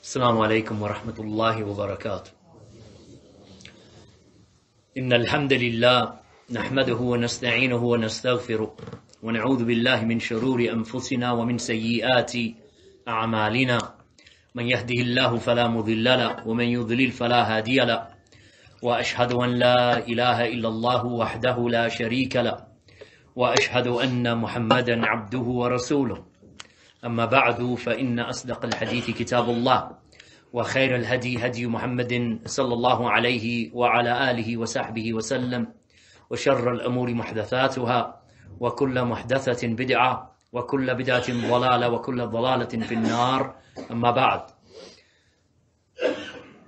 السلام عليكم ورحمة الله وبركاته. إن الحمد لله نحمده ونستعينه ونستغفره ونعوذ بالله من شرور أنفسنا ومن سيئات أعمالنا. من يهده الله فلا مضل له ومن يضلل فلا هادي له، وأشهد أن لا إله إلا الله وحده لا شريك له، وأشهد أن محمدا عبده ورسوله. أما بعد، فإن أصدق الحديث كتاب الله، وخير الهدي هدي محمد صلى الله عليه وعلى آله وصحبه وسلم، وشر الأمور محدثاتها، وكل محدثة بدعة، وكل بدعة ضلالة، وكل ضلالة في النار. أما بعد.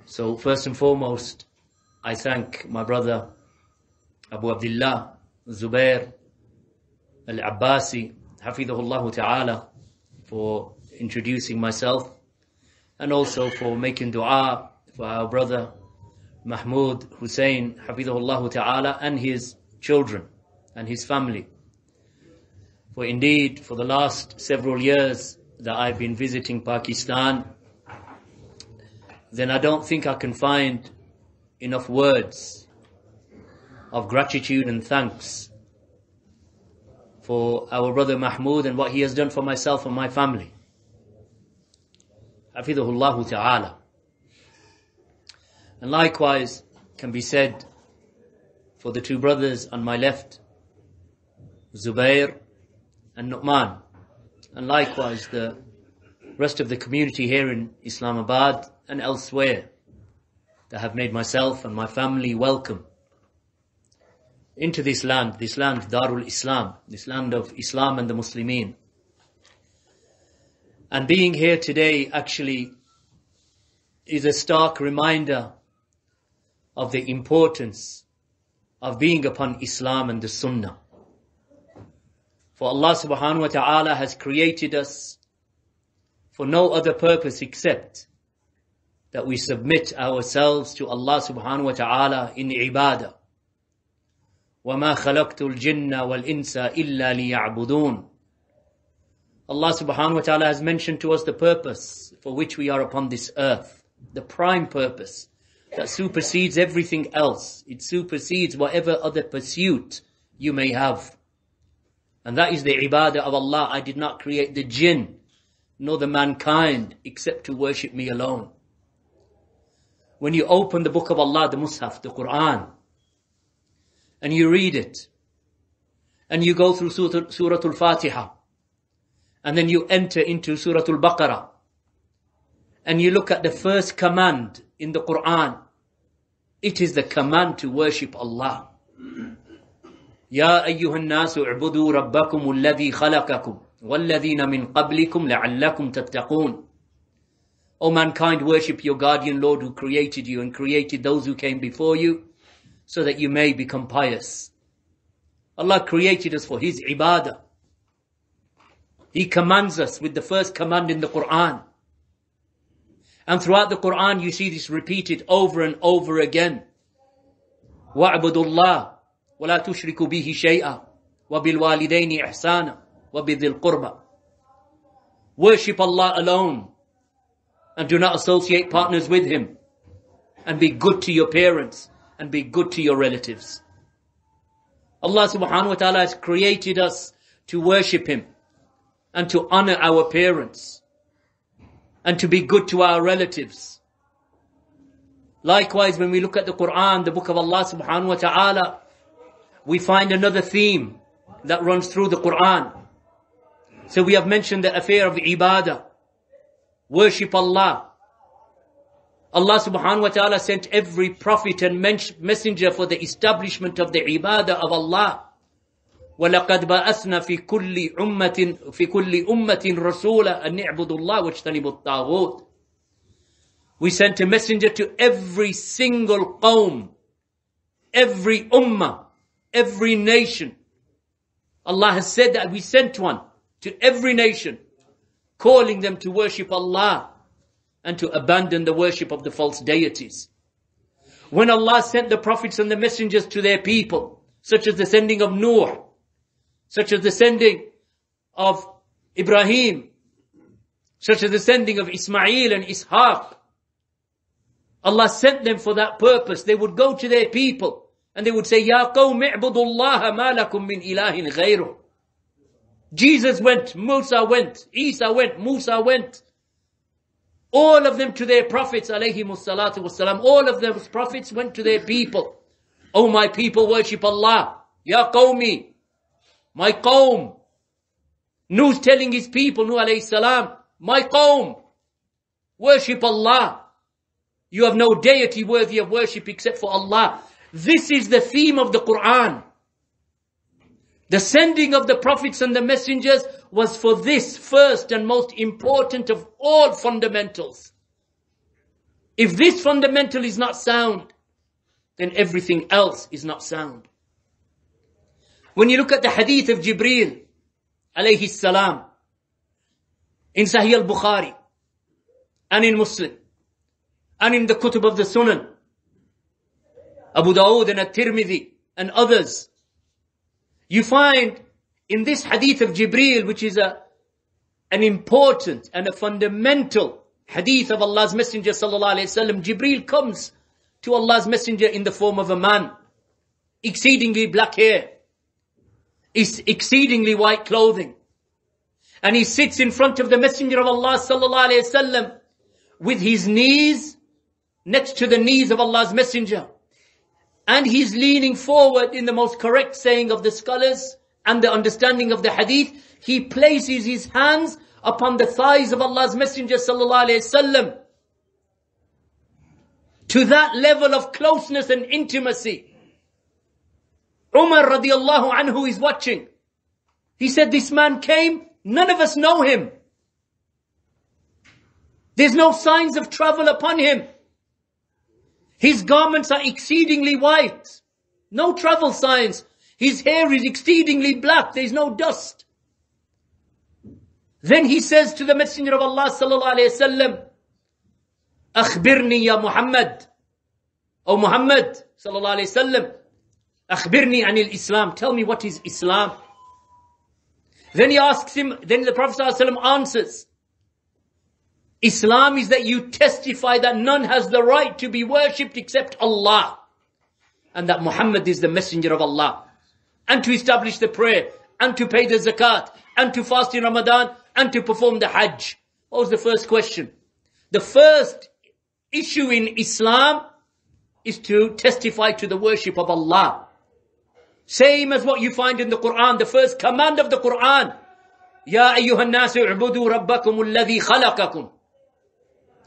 So first and foremost, I thank my brother Abu Abdullah Zubair Al-Abbasi, Hafidhahullah Ta'ala, for introducing myself, and also for making dua for our brother Mahmoud Hussein, Hafidhahullah Ta'ala, and his children and his family. For indeed, for the last several years that I've been visiting Pakistan, then I don't think I can find enough words of gratitude and thanks for our brother Mahmoud and what he has done for myself and my family. Hafidhahullah Ta'ala. And likewise can be said for the two brothers on my left, Zubair and Nu'man, and likewise the rest of the community here in Islamabad and elsewhere that have made myself and my family welcome into this land Darul Islam, this land of Islam and the Muslimin. And being here today actually is a stark reminder of the importance of being upon Islam and the Sunnah. For Allah subhanahu wa ta'ala has created us for no other purpose except that we submit ourselves to Allah subhanahu wa ta'ala in ibadah. وَمَا خَلَقْتُ الْجِنَّ وَالْإِنسَ إِلَّا لِيَعْبُدُونَ. Allah subhanahu wa ta'ala has mentioned to us the purpose for which we are upon this earth, the prime purpose that supersedes everything else. It supersedes whatever other pursuit you may have. And that is the ibadah of Allah. I did not create the jinn nor the mankind except to worship me alone. When you open the book of Allah, the Mus'haf, the Quran, and you read it, and you go through Surah Al-Fatiha, and then you enter into Surah Al-Baqarah, and you look at the first command in the Quran, it is the command to worship Allah. يَا أَيُّهَا النَّاسُ اعْبُدُوا رَبَّكُمُ الَّذِي خَلَقَكُمْ وَالَّذِينَ مِنْ قَبْلِكُمْ لَعَلَّكُمْ تَتَّقُونَ. O mankind, worship your guardian Lord who created you and created those who came before you, so that you may become pious. Allah created us for His ibadah. He commands us with the first command in the Quran. And throughout the Quran you see this repeated over and over again. وَاعْبُدُوا اللَّهَ وَلَا تُشْرِكُوا بِهِ شَيْئًا وَبِالْوَالِدَيْنِ إِحْسَانًا وَبِذِي الْقُرْبَى. Worship Allah alone and do not associate partners with Him, and be good to your parents and be good to your relatives. Allah subhanahu wa ta'ala has created us to worship Him and to honor our parents and to be good to our relatives. Likewise, when we look at the Quran, the book of Allah subhanahu wa ta'ala, we find another theme that runs through the Quran. So we have mentioned the affair of ibadah. Worship Allah. Allah subhanahu wa ta'ala sent every prophet and messenger for the establishment of the ibadah of Allah. وَلَقَدْ بَأَثْنَا فِي كُلِّ أُمَّةٍ رَسُولًا أَنْ اعْبُدُوا اللَّهَ وَاجْتَنِبُوا الطَّاغُوتَ. We sent a messenger to every single qawm, every ummah, every nation. Allah has said that we sent one to every nation, calling them to worship Allah and to abandon the worship of the false deities. When Allah sent the prophets and the messengers to their people, such as the sending of Nuh, such as the sending of Ibrahim, such as the sending of Ismail and Ishaq. Allah sent them for that purpose. They would go to their people and they would say, Ya qawm i'budullaha ma lakum min ilahin ghayruh. Jesus went, Musa went, Isa went, Musa went. All of them to their prophets, alayhimus salatu wassalam. All of those prophets went to their people. Oh, my people, worship Allah. Ya qawmi, my qawm. Nuh's telling his people, Nuh alayhi salam, my qawm, worship Allah. You have no deity worthy of worship except for Allah. This is the theme of the Quran. The sending of the prophets and the messengers was for this first and most important of all fundamentals. If this fundamental is not sound, then everything else is not sound. When you look at the hadith of Jibreel, alayhi salam, in Sahih al-Bukhari, and in Muslim, and in the Kutub of the Sunan, Abu Dawood and At-Tirmidhi and others, you find in this hadith of Jibreel, which is an important and a fundamental hadith of Allah's Messenger sallallahu alaihi wasallam, Jibreel comes to Allah's Messenger in the form of a man, exceedingly black hair, exceedingly white clothing, and he sits in front of the Messenger of Allah sallallahu alaihi wasallam with his knees next to the knees of Allah's Messenger. And he's leaning forward in the most correct saying of the scholars and the understanding of the hadith. He places his hands upon the thighs of Allah's Messenger sallallahu alaihi wasallam. To that level of closeness and intimacy. Umar radiallahu anhu is watching. He said, this man came, none of us know him. There's no signs of travel upon him. His garments are exceedingly white. No travel signs. His hair is exceedingly black. There's no dust. Then he says to the Messenger of Allah sallallahu alayhi wasallam, Akhbirni ya Muhammad. O Muhammad sallallahu alayhi wasallam, Akhbirni anil Islam. Tell me what is Islam. Then he asks him, then the Prophet sallallahu alayhi wasallam answers, Islam is that you testify that none has the right to be worshipped except Allah. And that Muhammad is the messenger of Allah. And to establish the prayer. And to pay the zakat. And to fast in Ramadan. And to perform the hajj. What was the first question? The first issue in Islam is to testify to the worship of Allah. Same as what you find in the Quran. The first command of the Quran. Ya ayyuhan nasu u'budu rabbakum alladhi khalaqakum.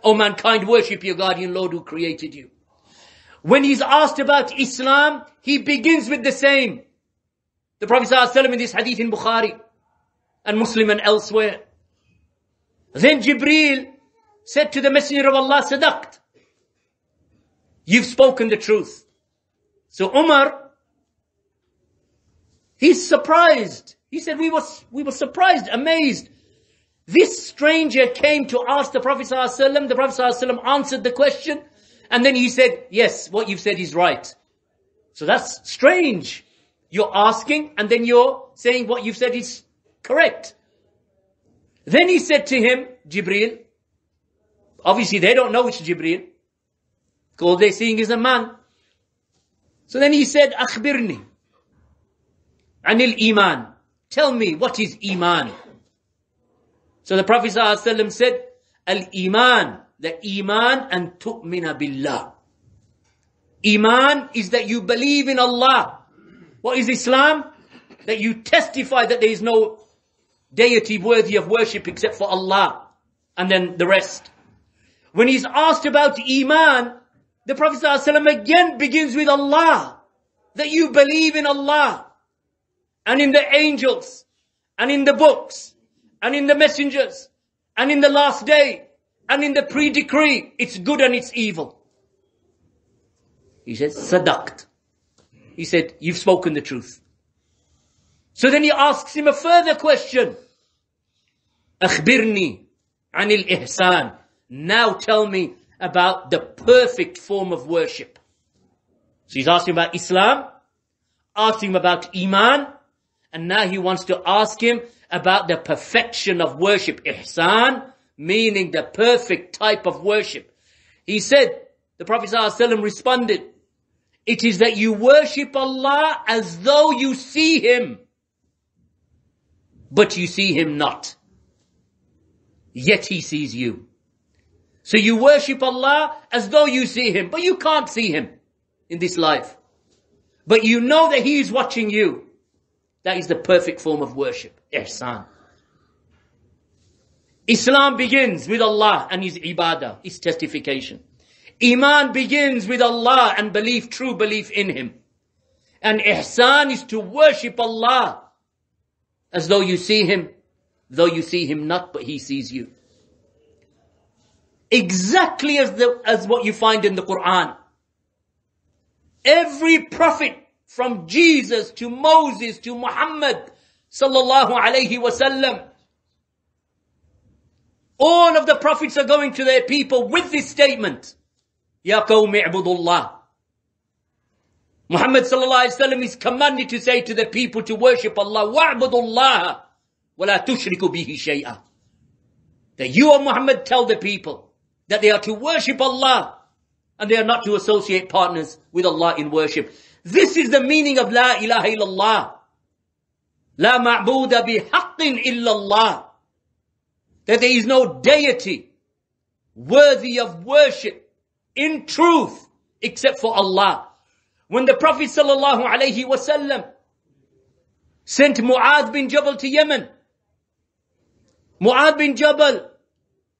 O mankind, worship your guardian Lord who created you. When he's asked about Islam, he begins with the same. The Prophet ﷺ in this hadith in Bukhari and Muslim and elsewhere. Then Jibreel said to the Messenger of Allah, Sadaqt. You've spoken the truth. So Umar, he's surprised. He said, we were surprised, amazed. This stranger came to ask the Prophet ﷺ. The Prophet ﷺ answered the question. And then he said, yes, what you've said is right. So that's strange. You're asking and then you're saying what you've said is correct. Then he said to him, Jibreel. Obviously they don't know it's Jibreel. All they're seeing is a man. So then he said, Akhbirni anil iman. Tell me, what is iman? So the Prophet ﷺ said, Al-Iman, the Iman and tu'mina billah. Iman is that you believe in Allah. What is Islam? That you testify that there is no deity worthy of worship except for Allah. And then the rest. When he's asked about Iman, the Prophet ﷺ again begins with Allah. That you believe in Allah. And in the angels. And in the books. And in the messengers, and in the last day, and in the pre-decree, it's good and it's evil. He said, Sadaqt. He said, you've spoken the truth. So then he asks him a further question. Akhbirni anil ihsan. Now tell me about the perfect form of worship. So he's asking about Islam, asking him about Iman, and now he wants to ask him about the perfection of worship, ihsan, meaning the perfect type of worship. He said, the Prophet ﷺ responded, it is that you worship Allah as though you see Him, but you see Him not, yet He sees you. So you worship Allah as though you see Him, but you can't see Him in this life. But you know that He is watching you. That is the perfect form of worship, ihsan. Islam begins with Allah and His ibadah, His testification. Iman begins with Allah and belief, true belief in Him. And ihsan is to worship Allah as though you see Him, though you see Him not, but He sees you. Exactly as what you find in the Quran. Every prophet from Jesus to Moses to Muhammad sallallahu alayhi wasallam, all of the prophets are going to their people with this statement. Ya qawmi i'budullah. Muhammad sallallahu alayhi wasallam is commanded to say to the people to worship Allah. Wa'budullah wa la tushriku bihi shay'a. That you, O Muhammad, tell the people that they are to worship Allah and they are not to associate partners with Allah in worship. This is the meaning of La ilaha illallah. La ma'buda bihaqqin illallah. That there is no deity worthy of worship in truth except for Allah. When the Prophet sallallahu alayhi wasallam sent Mu'adh bin Jabal to Yemen, Mu'adh bin Jabal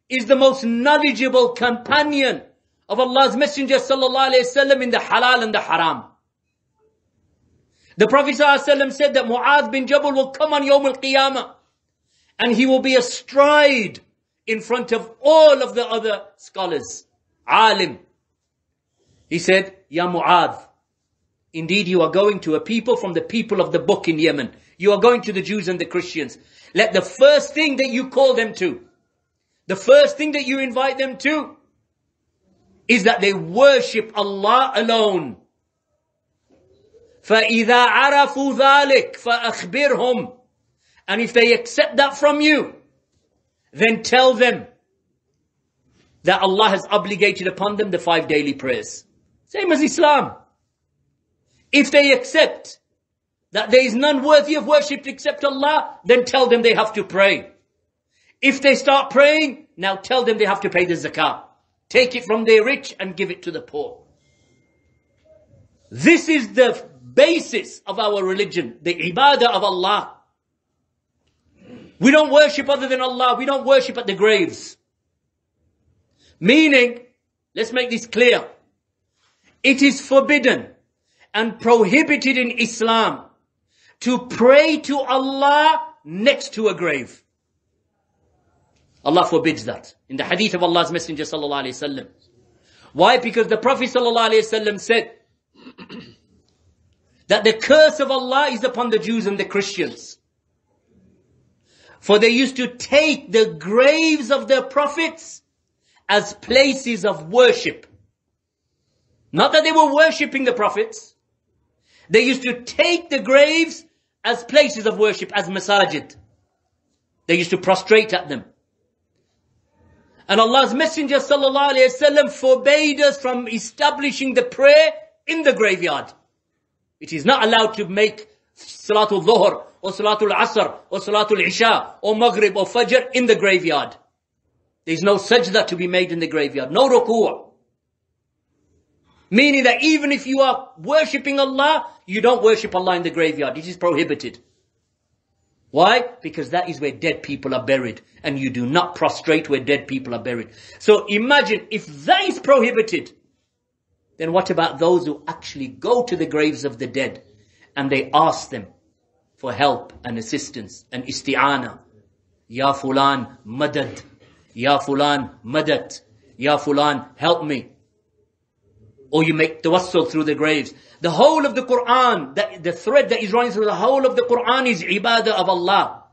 is the most knowledgeable companion of Allah's Messenger sallallahu alayhi wasallam in the halal and the haram. The Prophet sallallahu alayhi wasallam said that Mu'adh bin Jabal will come on Yawm al-Qiyamah and he will be astride in front of all of the other scholars. Alim. He said, Ya Mu'adh, indeed you are going to a people from the people of the book in Yemen. You are going to the Jews and the Christians. Let the first thing that you call them to, the first thing that you invite them to, is that they worship Allah alone. فَإِذَا عَرَفُوا ذَلِكَ فَأَخْبِرْهُمْ. And if they accept that from you, then tell them that Allah has obligated upon them the 5 daily prayers. Same as Islam. If they accept that there is none worthy of worship except Allah, then tell them they have to pray. If they start praying, now tell them they have to pay the zakat. Take it from their rich and give it to the poor. This is the basis of our religion, the ibadah of Allah. We don't worship other than Allah. We don't worship at the graves. Meaning, let's make this clear. It is forbidden and prohibited in Islam to pray to Allah next to a grave. Allah forbids that. In the hadith of Allah's Messenger sallallahu alayhi wasallam. Why? Because the Prophet sallallahu alayhi wasallam said that the curse of Allah is upon the Jews and the Christians. For they used to take the graves of their prophets as places of worship. Not that they were worshipping the prophets. They used to take the graves as places of worship, as masajid. They used to prostrate at them. And Allah's Messenger sallallahu alayhi wasallam forbade us from establishing the prayer in the graveyard. It is not allowed to make Salatul Dhuhr or Salatul Asr or Salatul Isha or Maghrib or Fajr in the graveyard. There is no sajda to be made in the graveyard. No ruku'. Meaning that even if you are worshipping Allah, you don't worship Allah in the graveyard. It is prohibited. Why? Because that is where dead people are buried. And you do not prostrate where dead people are buried. So imagine if that is prohibited, then what about those who actually go to the graves of the dead and they ask them for help and assistance and isti'ana? Ya fulan madad. Ya fulan madad. Ya fulan help me. Or you make tawassul through the graves. The whole of the Quran, the thread that is running through the whole of the Quran is ibadah of Allah.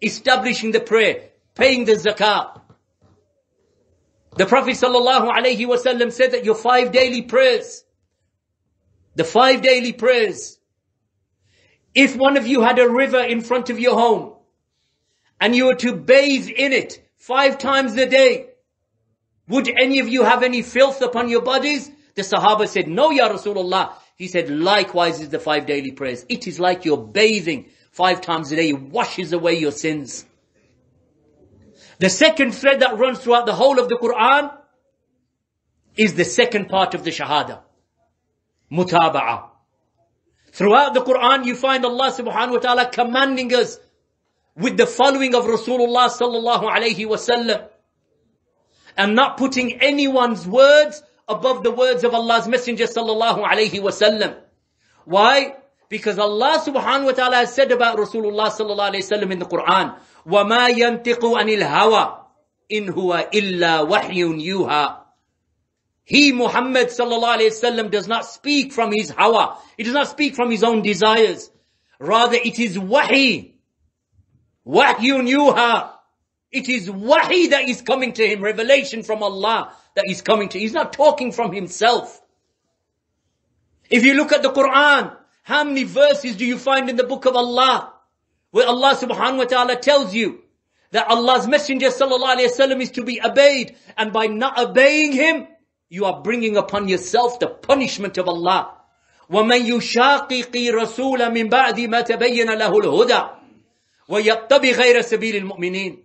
Establishing the prayer, paying the zakah. The Prophet sallallahu alayhi wasallam said that your 5 daily prayers, the 5 daily prayers, if one of you had a river in front of your home, and you were to bathe in it 5 times a day. Would any of you have any filth upon your bodies? The Sahaba said, no, Ya Rasulullah. He said, likewise is the 5 daily prayers. It is like you're bathing 5 times a day. It washes away your sins. The second thread that runs throughout the whole of the Quran is the second part of the Shahada. Mutaba'ah. Throughout the Quran you find Allah subhanahu wa ta'ala commanding us with the following of Rasulullah sallallahu alayhi wasallam. And not putting anyone's words above the words of Allah's Messenger sallallahu alayhi wasallam. Why? Because Allah subhanahu wa ta'ala has said about Rasulullah sallallahu alayhi wasallam in the Quran, وَمَا يَنْتِقُ عَنِ الْهَوَىٰ إِنْ هُوَ إِلَّا وَحْيٌ يُوحَىٰ. He, Muhammad sallallahu alayhi wasallam, does not speak from his hawa. He does not speak from his own desires. Rather, it is wahi. Wahyun yuha. It is wahi that is coming to him, revelation from Allah that is coming to him. He's not talking from himself. If you look at the Quran, how many verses do you find in the book of Allah where Allah subhanahu wa ta'ala tells you that Allah's Messenger sallallahu alayhi wasallam is to be obeyed, and by not obeying him, you are bringing upon yourself the punishment of Allah. وَمَنْ يُشَاقِقِ رَسُولَ مِنْ بَعْدِ مَا تَبَيَّنَ لَهُ الْهُدَى وَيَتَّبِغْ غَيْرَ سَبِيلِ الْمُؤْمِنِينَ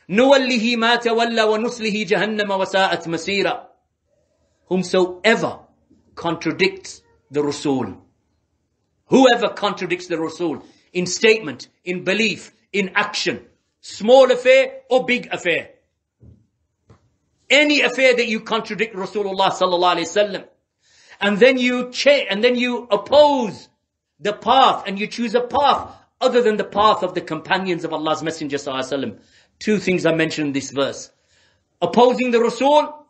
نُوَلِّهِ مَا تَوَلَّى وَنُصْلِهِ جَهَنَّمَ وَسَاءَتْ مَصِيرًا. Whomsoever contradicts the Rasul, whoever contradicts the Rasul in statement, in belief, in action, small affair or big affair, any affair that you contradict Rasulullah sallallahu alaihi wasallam, and then you oppose the path and you choose a path other than the path of the companions of Allah's Messenger sallallahu alaihi wasallam. 2 things I mentioned in this verse: opposing the Rasul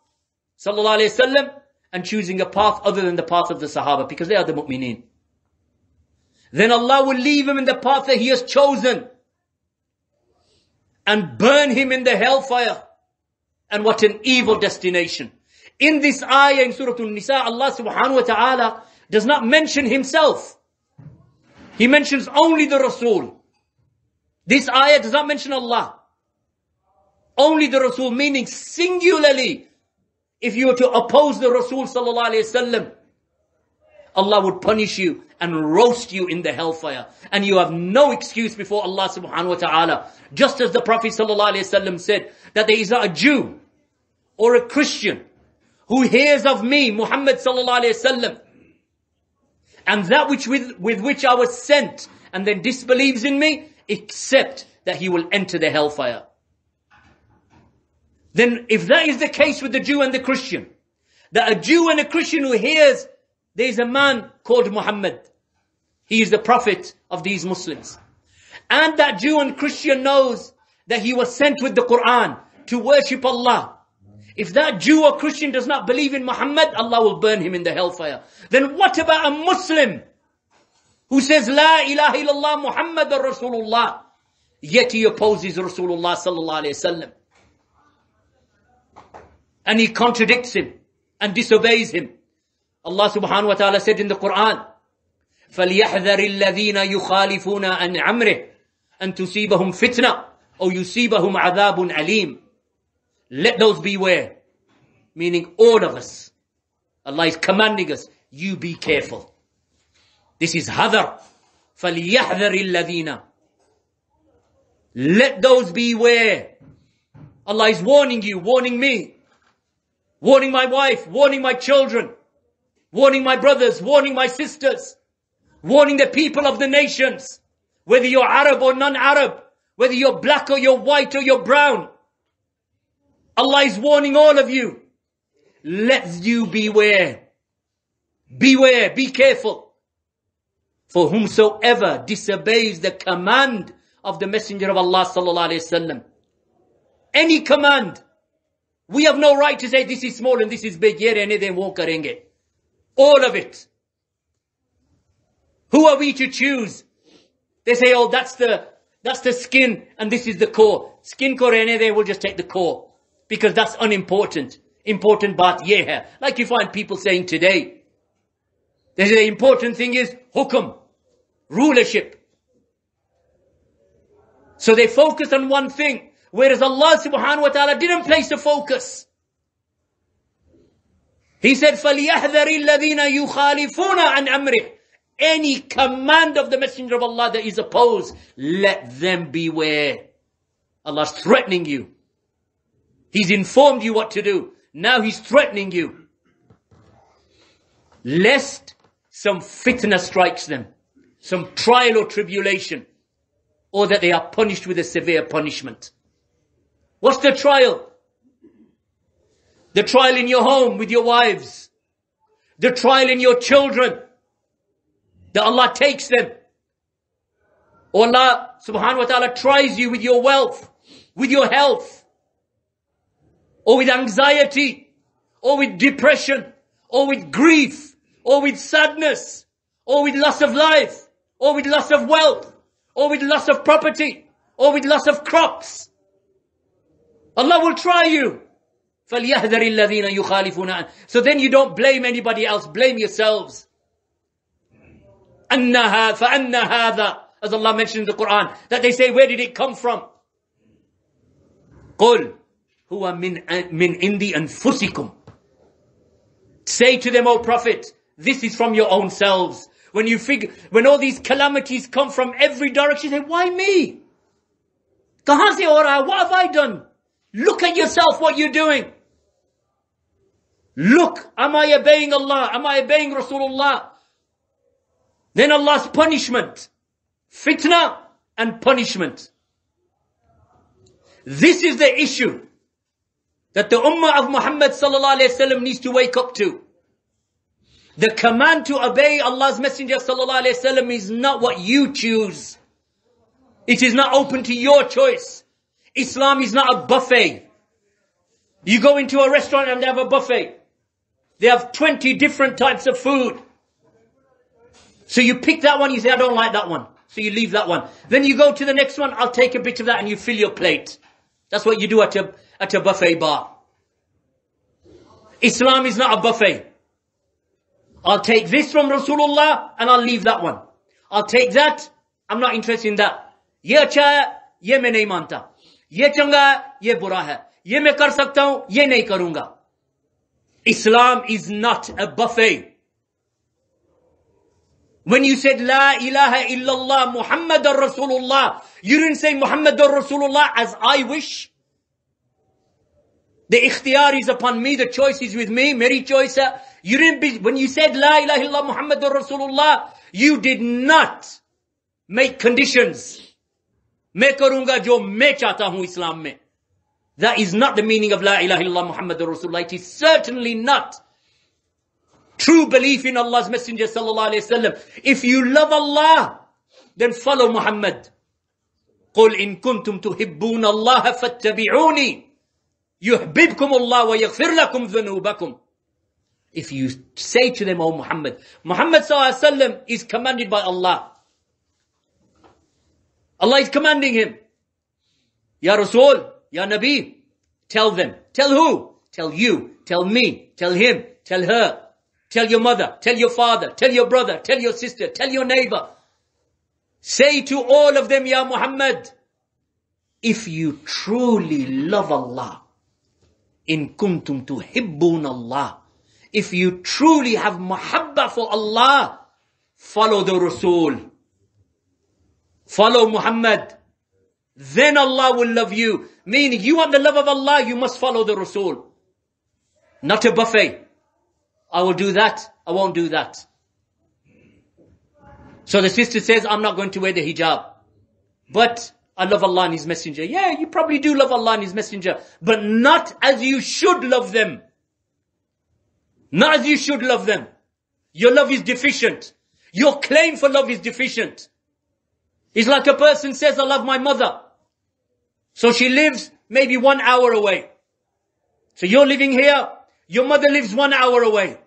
sallallahu alaihi wasallam and choosing a path other than the path of the Sahaba, because they are the mu'mineen. Then Allah will leave him in the path that he has chosen and burn him in the hellfire. And what an evil destination. In this ayah in Surah An-Nisa, Allah subhanahu wa ta'ala does not mention himself. He mentions only the Rasul. This ayah does not mention Allah. Only the Rasul, meaning singularly, if you were to oppose the Rasul sallallahu alayhi wasallam, Allah would punish you and roast you in the hellfire. And you have no excuse before Allah subhanahu wa ta'ala. Just as the Prophet sallallahu alayhi wasallam said that there is not a Jew or a Christian who hears of me, Muhammad sallallahu alayhi wasallam, and that which with which I was sent, and then disbelieves in me, except that he will enter the hellfire. Then if that is the case with the Jew and the Christian, that a Jew and a Christian who hears there is a man called Muhammad, he is the prophet of these Muslims, and that Jew and Christian knows that he was sent with the Quran to worship Allah, if that Jew or Christian does not believe in Muhammad, Allah will burn him in the hellfire. Then what about a Muslim who says La ilaha illallah Muhammadur Rasulullah, yet he opposes Rasulullah sallallahu alayhi wasallam, and he contradicts him and disobeys him? Allah subhanahu wa ta'ala said in the Quran, فَلْيَحْذَرِ الَّذِينَ يُخَالِفُونَ عَنْ عَمْرِهِ أَن تُصِيبَهُمْ فِتْنَةٌ أَوْ يُصِيبَهُمْ عَذَابٌ أَلِيمٌ. Let those beware, meaning all of us. Allah is commanding us, you be careful. This is hadar. فَلْيَحْذَرِ الَّذِينَ. Let those beware. Allah is warning you, warning me, warning my wife, warning my children, warning my brothers, warning my sisters, warning the people of the nations, whether you're Arab or non-Arab, whether you're black or you're white or you're brown. Allah is warning all of you. Let you beware. Beware, be careful. For whomsoever disobeys the command of the Messenger of Allah sallallahu alayhi wasallam, any command, we have no right to say this is small and this is big. Ye rehne de, wo karenge. All of it. Who are we to choose? They say, oh, that's the skin and this is the core. Skin ko rehne de, we'll just take the core, because that's unimportant. Important baat ye hai. Like you find people saying today. They say the important thing is hukum, rulership. So they focus on one thing. Whereas Allah subhanahu wa ta'ala didn't place a focus. He said, فَلْيَحْذَرِ الَّذِينَ يُخَالِفُونَ عَنْ أَمْرِهِ. Any command of the Messenger of Allah that is opposed, let them beware. Allah's threatening you. He's informed you what to do. Now He's threatening you. Lest some fitna strikes them, some trial or tribulation, or that they are punished with a severe punishment. What's the trial? The trial in your home with your wives. The trial in your children. That Allah takes them. Or Allah subhanahu wa ta'ala tries you with your wealth, with your health, or with anxiety, or with depression, or with grief, or with sadness, or with loss of life, or with loss of wealth, or with loss of property, or with loss of crops. Allah will try you. فَلْيَحْذَرِ الَّذِينَ يُخَالِفُونَ عَنْ. So then you don't blame anybody else, blame yourselves. فَأَنَّ هَذَا, as Allah mentioned in the Quran, that they say, where did it come from? قُلْ هُوَ مِنْ عِنْدِ أَنفُسِكُمْ. Say to them, O Prophet, this is from your own selves. When all these calamities come from every direction, you say, why me? Kahan se ho raha? What have I done? Look at yourself, what you're doing. Look, am I obeying Allah? Am I obeying Rasulullah? Then Allah's punishment. Fitna and punishment. This is the issue that the ummah of Muhammad sallallahu alayhi wasallam needs to wake up to. The command to obey Allah's Messenger sallallahu alayhi wasallam is not what you choose. It is not open to your choice. Islam is not a buffet. You go into a restaurant and they have a buffet. They have 20 different types of food. So you pick that one, you say, I don't like that one. So you leave that one. Then you go to the next one, I'll take a bit of that, and you fill your plate. That's what you do at a buffet bar. Islam is not a buffet. I'll take this from Rasulullah and I'll leave that one. I'll take that, I'm not interested in that. Ye acha hai, ye main nahi manta. Ye changa hai, ye bura hai. Ye main kar sakta hu, ye nahi karunga. Islam is not a buffet. When you said La ilaha illallah Muhammadur Rasulullah, you didn't say Muhammadur Rasulullah as I wish. The ikhtiyar is upon me, the choice is with me, meri choice hai. You didn't when you said La ilaha illallah Muhammadur Rasulullah, you did not make conditions. Main karunga jo main chahta hu Islam mein. That is not the meaning of La ilaha illallah Muhammadur Rasulullah. It is certainly not true belief in Allah's Messenger sallallahu alayhi wasallam. If you love Allah, then follow Muhammad. قُلْ إِن كُنْتُمْ تُحِبُّونَ اللَّهَ فَاتَّبِعُونِي يُحْبِبْكُمُ اللَّهُ وَيَغْفِرْ لَكُمْ ذُنُوبَكُمْ. If you say to them, O Muhammad, Muhammad sallallahu alayhi wasallam is commanded by Allah. Allah is commanding him. Ya Rasul, Ya Nabi, tell them. Tell who? Tell you, tell me, tell him, tell her. Tell your mother, tell your father, tell your brother, tell your sister, tell your neighbor. Say to all of them, Ya Muhammad, if you truly love Allah, in kuntum tuhibbun Allah, if you truly have mahabbah for Allah, follow the Rasul. Follow Muhammad. Then Allah will love you. Meaning, you want the love of Allah, you must follow the Rasul. Not a buffet. I will do that, I won't do that. So the sister says, I'm not going to wear the hijab. But I love Allah and His Messenger. Yeah, you probably do love Allah and His Messenger. But not as you should love them. Not as you should love them. Your love is deficient. Your claim for love is deficient. It's like a person says, I love my mother. So she lives maybe 1 hour away. So you're living here. Your mother lives 1 hour away.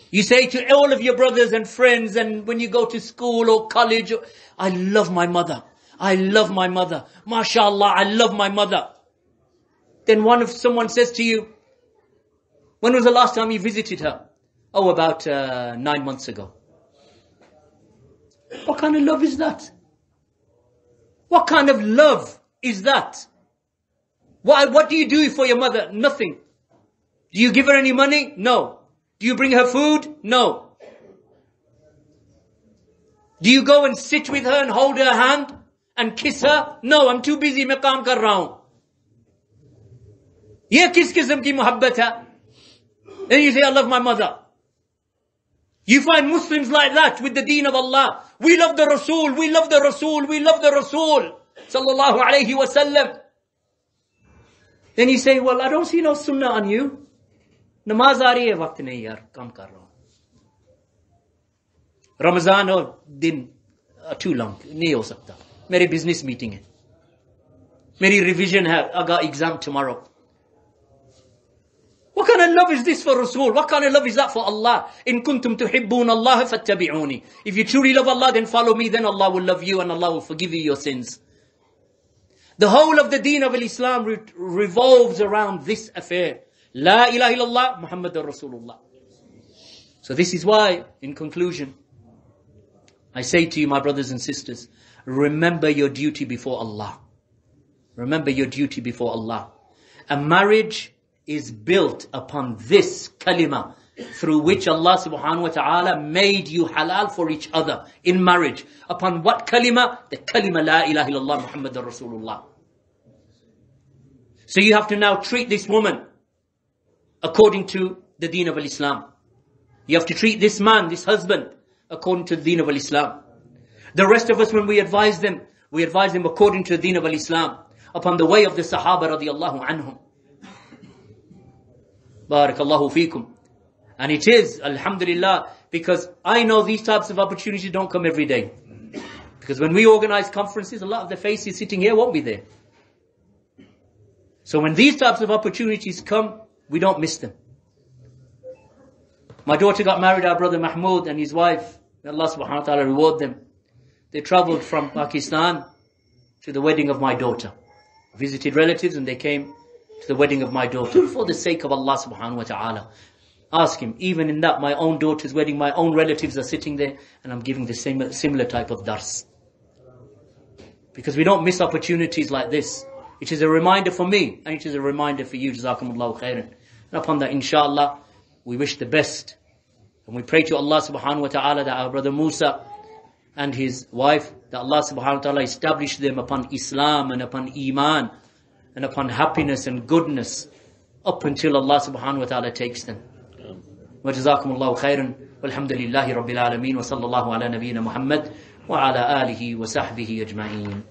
You say to all of your brothers and friends, and when you go to school or college, I love my mother. I love my mother. MashaAllah, I love my mother. Then someone says to you, when was the last time you visited her? Oh, about 9 months ago. What kind of love is that? What kind of love is that? What do you do for your mother? Nothing. Do you give her any money? No. Do you bring her food? No. Do you go and sit with her and hold her hand and kiss her? No, I'm too busy, मैं काम कर रहा हूँ. ये किस किस्म की मोहब्बत है? Then you say, I love my mother. You find Muslims like that with the deen of Allah. We love the Rasul, we love the Rasul, we love the Rasul. Sallallahu alayhi wa sallam. Then you say, well, I don't see no sunnah on you. Namaz aa rahi hai, waqt nahi yaar, kam kar raha hu. Ramazan or din too long, nahi ho sakta. Meri business meeting hai. Meri revision hai, I got exam tomorrow. What kind of love is this for Rasul? What kind of love is that for Allah? In kuntum tuhibbun Allah fattabi'uni. If you truly love Allah, then follow me, then Allah will love you and Allah will forgive you your sins. The whole of the deen of Islam revolves around this affair. La ilaha illallah, Muhammadur Rasulullah. So this is why, in conclusion, I say to you, my brothers and sisters, remember your duty before Allah. Remember your duty before Allah. A marriage is built upon this kalima through which Allah subhanahu wa ta'ala made you halal for each other in marriage. Upon what kalima? The kalima la ilaha illallah Muhammadur Rasulullah. So you have to now treat this woman according to the deen of Islam. You have to treat this man, this husband, according to the deen of Islam. The rest of us, when we advise them according to the deen of Islam, upon the way of the Sahaba radiallahu anhum. Barakallahu feekum. And it is, alhamdulillah, because I know these types of opportunities don't come every day. Because when we organize conferences, a lot of the faces sitting here won't be there. So when these types of opportunities come, we don't miss them. My daughter got married, our brother Mahmoud and his wife. May Allah subhanahu wa ta'ala reward them. They traveled from Pakistan to the wedding of my daughter. Visited relatives and they came to the wedding of my daughter for the sake of Allah subhanahu wa ta'ala. Ask him, even in that, my own daughter's wedding, my own relatives are sitting there and I'm giving the similar type of dars. Because we don't miss opportunities like this. It is a reminder for me and it is a reminder for you. Jazakumullahu khairan. And upon that, inshallah, we wish the best. And we pray to Allah subhanahu wa ta'ala that our brother Musa and his wife, that Allah subhanahu wa ta'ala establish them upon Islam and upon Iman and upon happiness and goodness up until Allah subhanahu wa ta'ala takes them. وجزاكم الله خيرا والحمد لله رب العالمين وصلى الله على نبينا محمد وعلى آله وصحبه أجمعين.